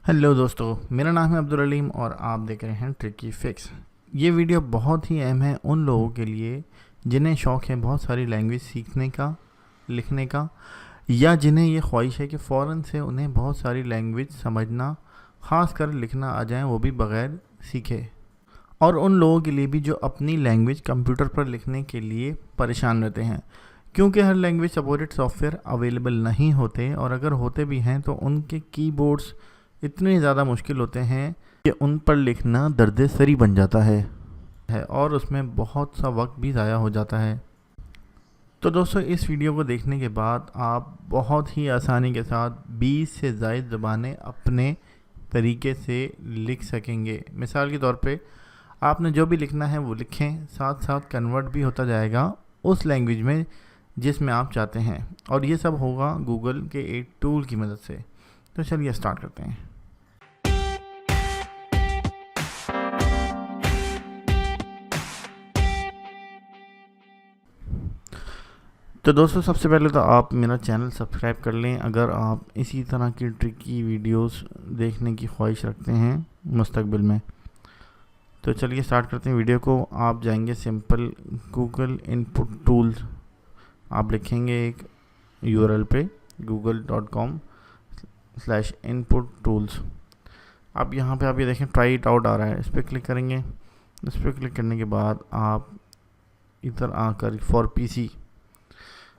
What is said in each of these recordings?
Hello दोस्तों, मेरा नाम है अब्दुल अलीम और आप देख रहे हैं ट्रिकी फिक्स। ये वीडियो बहुत ही अहम है उन लोगों के लिए जिन्हें शौक़ है बहुत सारी लैंग्वेज सीखने का, लिखने का, या जिन्हें ये ख्वाहिश है कि फ़ौरन से उन्हें बहुत सारी लैंग्वेज समझना, ख़ास कर लिखना आ जाए, वो भी बग़ैर सीखे। और उन लोगों के लिए भी जो अपनी लैंग्वेज कंप्यूटर पर लिखने के लिए परेशान रहते हैं, क्योंकि हर लैंग्वेज सपोर्टेड सॉफ्टवेयर अवेलेबल नहीं होते, और अगर होते भी हैं तो उनके कीबोर्ड्स इतने ज़्यादा मुश्किल होते हैं कि उन पर लिखना दर्द सरी बन जाता है और उसमें बहुत सा वक्त भी ज़ाया हो जाता है। तो दोस्तों, इस वीडियो को देखने के बाद आप बहुत ही आसानी के साथ 20 से ज़ायद ज़बानें अपने तरीके से लिख सकेंगे। मिसाल के तौर पे आपने जो भी लिखना है वो लिखें, साथ साथ कन्वर्ट भी होता जाएगा उस लैंग्वेज में जिसमें आप चाहते हैं, और ये सब होगा गूगल के एक टूल की मदद से। तो चलिए स्टार्ट करते हैं। तो दोस्तों, सबसे पहले तो आप मेरा चैनल सब्सक्राइब कर लें अगर आप इसी तरह की ट्रिकी वीडियोस देखने की ख्वाहिश रखते हैं मुस्तकबिल में। तो चलिए स्टार्ट करते हैं वीडियो को। आप जाएंगे सिंपल गूगल इनपुट टूल्स, आप लिखेंगे एक URL पे google.com/input tools। अब यहाँ पे आप ये देखें ट्राई इट आउट आ रहा है, इस पर क्लिक करेंगे। इस पर क्लिक करने के बाद आप इधर आकर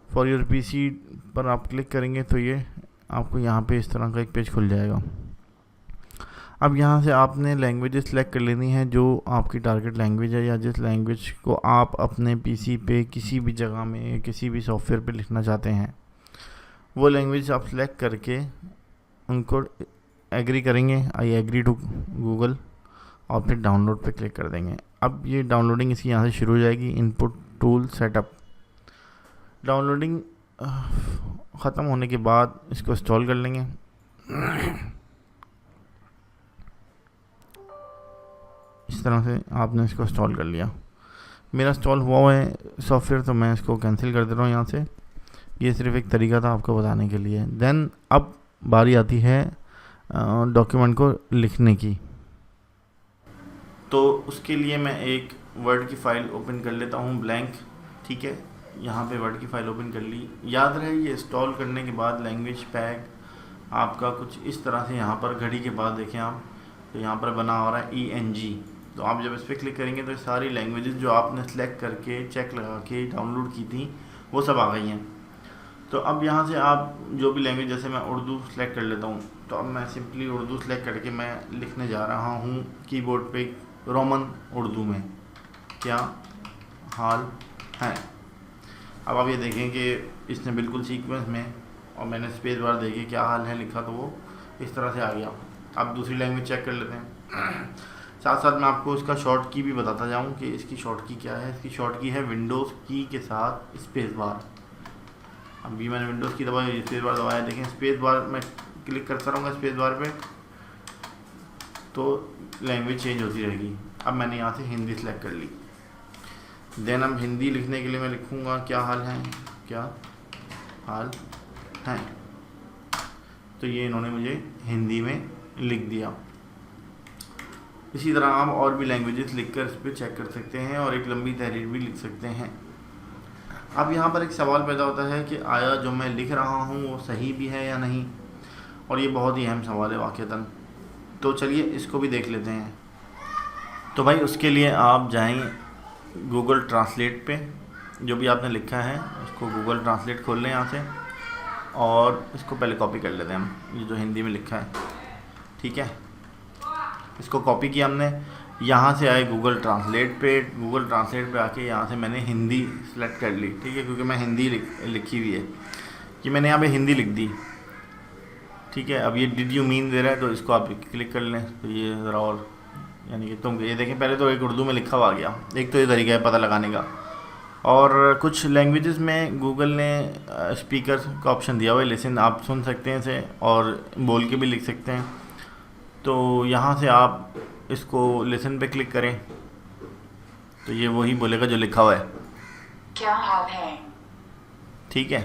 फॉर योर पीसी पर आप क्लिक करेंगे तो ये आपको यहाँ पे इस तरह का एक पेज खुल जाएगा। अब यहाँ से आपने लैंग्वेजेस सेलेक्ट कर लेनी है जो आपकी टारगेट लैंग्वेज है, या जिस लैंग्वेज को आप अपने पीसी पे किसी भी जगह में किसी भी सॉफ्टवेयर पे लिखना चाहते हैं। वो लैंग्वेज आप सेलेक्ट करके उनको एग्री करेंगे, आई एग्री टू गूगल, और फिर डाउनलोड पे क्लिक कर देंगे। अब ये डाउनलोडिंग इसकी यहाँ से शुरू हो जाएगी। इनपुट टूल सेटअप डाउनलोडिंग ख़त्म होने के बाद इसको इंस्टॉल कर लेंगे। इस तरह से आपने इसको इंस्टॉल कर लिया। मेरा इंस्टॉल हुआ है सॉफ्टवेयर, तो मैं इसको कैंसिल कर दे रहा हूँ यहाँ से। ये सिर्फ एक तरीका था आपको बताने के लिए। देन अब बारी आती है डॉक्यूमेंट को लिखने की। तो उसके लिए मैं एक वर्ड की फ़ाइल ओपन कर लेता हूँ, ब्लैंक। ठीक है, यहाँ पे वर्ड की फ़ाइल ओपन कर ली। याद रहे ये इंस्टॉल करने के बाद लैंग्वेज पैक आपका कुछ इस तरह से यहाँ पर घड़ी के बाद देखें आप, तो यहाँ पर बना हो रहा है ENG। तो आप जब इस पर क्लिक करेंगे तो सारी लैंग्वेजेस जो आपने सेलेक्ट करके चेक लगा के डाउनलोड की थी वो सब आ गई हैं। तो अब यहाँ से आप जो भी लैंग्वेज, जैसे मैं उर्दू सेलेक्ट कर लेता हूँ, तो अब मैं सिंपली उर्दू सेलेक्ट करके मैं लिखने जा रहा हूँ कीबोर्ड पे रोमन उर्दू में, क्या हाल है। अब आप ये देखें कि इसने बिल्कुल सीक्वेंस में, और मैंने स्पेस बार देखे क्या हाल है लिखा तो वो इस तरह से आ गया। अब दूसरी लैंग्वेज चेक कर लेते हैं। साथ साथ मैं आपको इसका शॉर्ट की भी बताता जाऊँ कि इसकी शॉर्ट की क्या है। इसकी शॉर्ट की है विंडोज़ की के साथ स्पेस बार। अभी मैंने विंडोज़ की दबाई, स्पेस बार दबाया, देखें स्पेस बार मैं क्लिक करता रहूँगा स्पेस बार पे तो लैंग्वेज चेंज होती रहेगी। अब मैंने यहाँ से हिंदी सेलेक्ट कर ली। देन अब हिंदी लिखने के लिए मैं लिखूँगा क्या हाल है, क्या हाल है। तो ये इन्होंने मुझे हिंदी में लिख दिया। इसी तरह आप और भी लैंग्वेजेस लिखकर इस पर चेक कर सकते हैं और एक लंबी तहरीर भी लिख सकते हैं। अब यहाँ पर एक सवाल पैदा होता है कि आया जो मैं लिख रहा हूँ वो सही भी है या नहीं, और ये बहुत ही अहम सवाल है वाक़ईतन। तो चलिए इसको भी देख लेते हैं। तो भाई उसके लिए आप जाएं गूगल ट्रांसलेट पे, जो भी आपने लिखा है उसको गूगल ट्रांसलेट खोल लें यहाँ से, और इसको पहले कॉपी कर लेते हैं हम, ये जो हिंदी में लिखा है। ठीक है, इसको कॉपी किया हमने, यहाँ से आए गूगल ट्रांसलेट पे। गूगल ट्रांसलेट पे आके यहाँ से मैंने हिंदी सेलेक्ट कर ली। ठीक है, क्योंकि मैं हिंदी लिखी हुई है कि मैंने यहाँ पे हिंदी लिख दी। ठीक है, अब ये डिड यू मीन दे रहा है तो इसको आप क्लिक कर लें। तो ये ज़रा और, यानी कि तुम ये देखें पहले तो एक उर्दू में लिखा हुआ आ गया। एक तो ये तरीका है पता लगाने का। और कुछ लैंग्वेजेस में गूगल ने स्पीकर का ऑप्शन दिया हुआ है, लिसन, आप सुन सकते हैं इसे और बोल के भी लिख सकते हैं। तो यहाँ से आप इसको लिसन पे क्लिक करें तो ये वही बोलेगा जो लिखा हुआ है, क्या हाल है। ठीक है।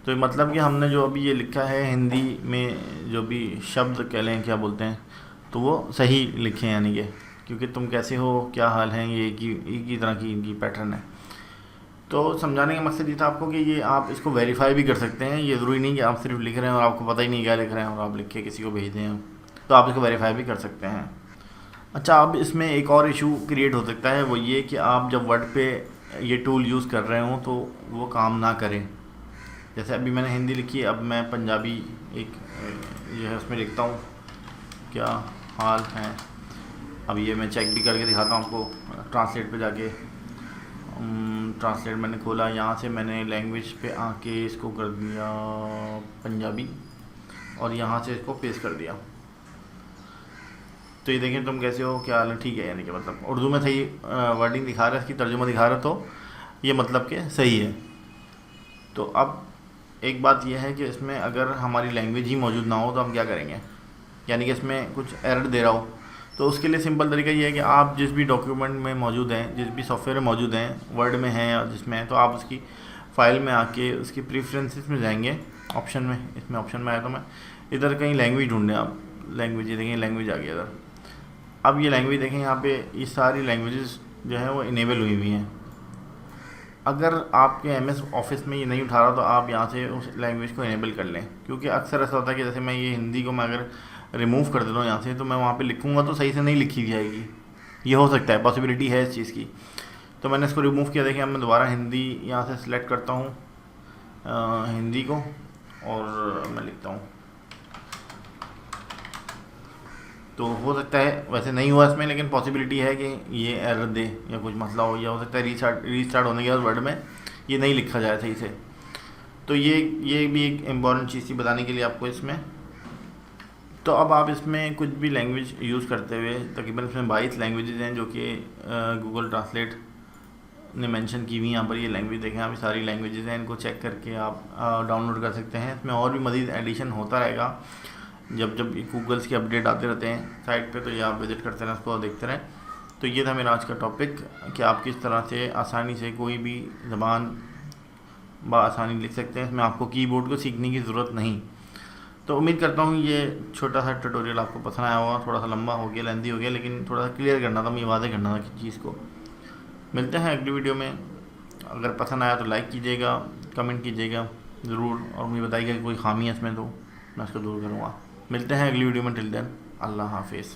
तो ये मतलब कि हमने जो अभी ये लिखा है हिंदी में जो भी शब्द कह लें क्या बोलते हैं, तो वो सही लिखे हैं, यानी कि क्योंकि तुम कैसे हो, क्या हाल है, ये एक ही तरह की इनकी पैटर्न है। तो समझाने का मकसद ये था आपको कि ये आप इसको वेरीफाई भी कर सकते हैं। ये ज़रूरी नहीं कि आप सिर्फ लिख रहे हैं और आपको पता ही नहीं क्या लिख रहे हैं और आप लिख के किसी को भेज दें, तो आप इसको वेरीफाई भी कर सकते हैं। अच्छा, अब इसमें एक और इशू क्रिएट हो सकता है, वो ये कि आप जब वर्ड पे ये टूल यूज़ कर रहे हो तो वो काम ना करें। जैसे अभी मैंने हिंदी लिखी है, अब मैं पंजाबी एक जो है उसमें लिखता हूँ, क्या हाल है। अब ये मैं चेक भी करके दिखाता हूँ आपको, ट्रांसलेट पे जाके। ट्रांसलेट मैंने खोला, यहाँ से मैंने लैंग्वेज पे आके इसको कर दिया पंजाबी और यहाँ से इसको पेस्ट कर दिया। तो ये देखें, तुम कैसे हो, क्या हाल है, ठीक है, यानी कि मतलब उर्दू में सही वर्डिंग दिखा रहा है, इसकी तर्जुमा दिखा रहा है, तो ये मतलब कि सही है। तो अब एक बात यह है कि इसमें अगर हमारी लैंग्वेज ही मौजूद ना हो तो हम क्या करेंगे, यानी कि इसमें कुछ एरर दे रहा हो, तो उसके लिए सिंपल तरीका ये है कि आप जिस भी डॉक्यूमेंट में मौजूद हैं, जिस भी सॉफ्टवेयर में मौजूद हैं, वर्ड में हैं या जिसमें है, तो आप उसकी फ़ाइल में आके उसकी प्रेफरेंसेस में जाएंगे, ऑप्शन में, इसमें ऑप्शन में आया तो मैं इधर कहीं लैंग्वेज ढूंढें आप, लैंग्वेज, ये देखें लैंग्वेज आ गया इधर। अब ये लैंग्वेज देखें, यहाँ पे ये सारी लैंग्वेजेस जो है वो इनेबल हुई हुई हैं। अगर आपके एमएस ऑफिस में ये नहीं उठा रहा तो आप यहाँ से उस लैंग्वेज को इनेबल कर लें, क्योंकि अक्सर ऐसा होता है कि जैसे मैं ये हिंदी को मैं अगर रिमूव कर देता हूँ यहाँ से, तो मैं वहाँ पे लिखूँगा तो सही से नहीं लिखी जाएगी। ये हो सकता है, पॉसिबिलिटी है इस चीज़ की। तो मैंने इसको रिमूव किया। देखिए, अब मैं दोबारा हिंदी यहाँ से सिलेक्ट करता हूँ, हिंदी को, और मैं लिखता हूँ। तो हो सकता है, वैसे नहीं हुआ इसमें, लेकिन पॉसिबिलिटी है कि ये एरर दे या कुछ मसला हो, या हो सकता है रीस्टार्ट होने के बाद वर्ड में ये नहीं लिखा जाए सही से। तो ये भी एक इम्पॉर्टेंट चीज़ थी बताने के लिए आपको इसमें। तो अब आप इसमें कुछ भी लैंग्वेज यूज़ करते हुए, तकरीबन इसमें 22 लैंग्वेजेज हैं जो कि गूगल ट्रांसलेट ने मेंशन की हुई हैं। यहाँ पर ये लैंग्वेज देखें, आप सारी लैंग्वेजेज हैं, इनको चेक करके आप डाउनलोड कर सकते हैं। इसमें और भी मज़ीद एडिशन होता रहेगा, जब गूगल्स के अपडेट आते रहते हैं साइट पे, तो ये आप विज़िट करते रहें, उसको देखते रहें। तो ये था मेरा आज का टॉपिक कि आप किस तरह से आसानी से कोई भी ज़बान बआसानी लिख सकते हैं। इसमें आपको कीबोर्ड को सीखने की ज़रूरत नहीं। तो उम्मीद करता हूँ ये छोटा सा ट्यूटोरियल आपको पसंद आया होगा। थोड़ा सा लंबा हो गया, लेंथी हो गया, लेकिन थोड़ा सा क्लियर करना था, मैं वादे करना था कि चीज़ को। मिलते हैं अगली वीडियो में। अगर पसंद आया तो लाइक कीजिएगा, कमेंट कीजिएगा ज़रूर, और मुझे बताइएगा कि कोई खामी है इसमें तो मैं उसको दूर करूँगा। मिलते हैं अगली वीडियो में। टिल देन, अल्लाह हाफिज़।